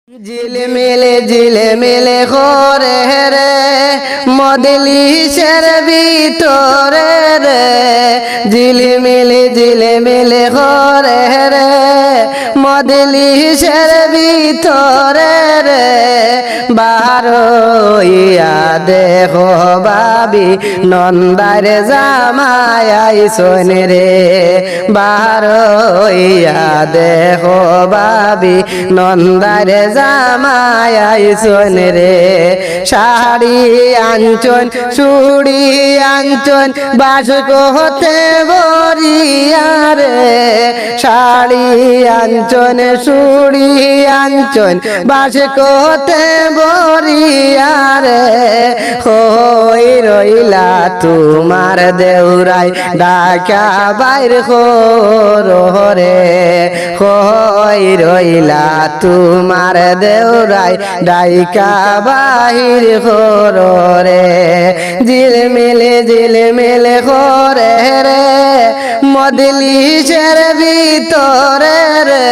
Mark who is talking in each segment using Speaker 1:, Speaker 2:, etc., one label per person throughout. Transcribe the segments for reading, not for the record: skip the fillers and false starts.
Speaker 1: ঝিলমিলে করে রে মজলিসের ভিতরে রে ঝিলমিলে করে রে মজলিসের ভিতরে রে বারোইয়া দেখো বাবি নন্দার জামাই আইসন রে বারোইয়া দেখো বাবি নন্দার জামাই আইসন রে শাড়ি আঞ্চন চুড়ি আঞ্চন বাসক হতে বরিয়া রে শাড়ি আঞ্চন চুড়ি আঞ্চন বাসক হতে বরিয়া রে হই রইলা তোমার দেউরাই ডাকা বাইর রে হই রইলা তোমার দেউরাই ডাইকা বাহির রে ঝিলমিলে করে রে মজলিসের ভিতরে রে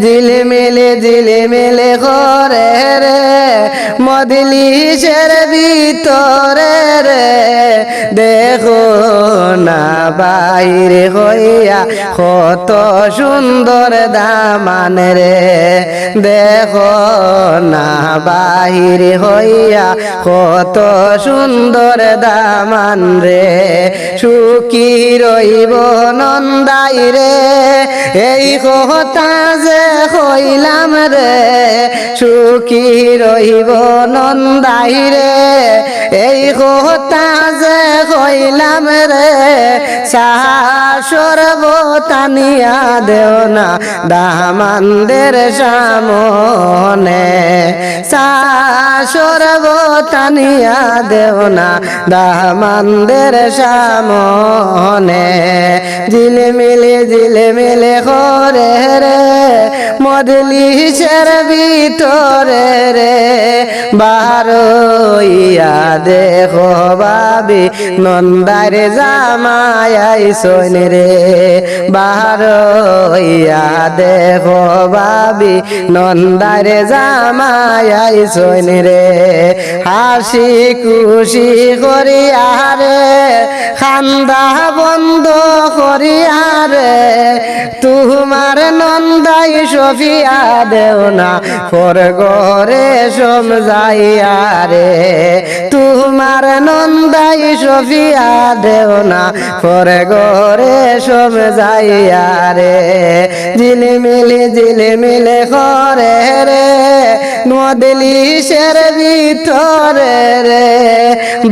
Speaker 1: ঝিলমিলে করে রে মজলিসের ভিতরে রে দেখো না বাইরে হইয়া কত সুন্দর দামান রে দেখো না বাহিরে হইয়া কত সুন্দর দামান রে সুখী রইব নন্দাই রে এই কথা যে হইলাম রে সুখী রইব নন্দাই রে এই কথা যে হইলাম রে শাসরব তানিয়া দেও না দামানদের সামনে শাসরব তানিয়া দেও না দামানদের সামনে ঝিলমিলে করে রে মজলিসের ভিতরে রে বারোইয়া দেখো বাবি নন্দার জামাই আইসন রে বারোইয়া দেখো বাবি নন্দার জামাই আইসন রে হাসি খুশি করিয়া রে খান্দা বন্ধ করিয়া রে তোমার নন্দাই সফিয়া দেও না পর ঘরে সমঝাইয়া রে তোমার নন্দাই সফিয়া দেও না পর ঘরে সমঝাইয়া রে ঝিলমিলে করে রে মজলিসের ভিতরে রে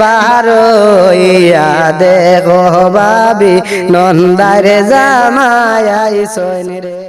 Speaker 1: বারোইয়া দেখো বাবি নন্দার জামাই আইসন রে।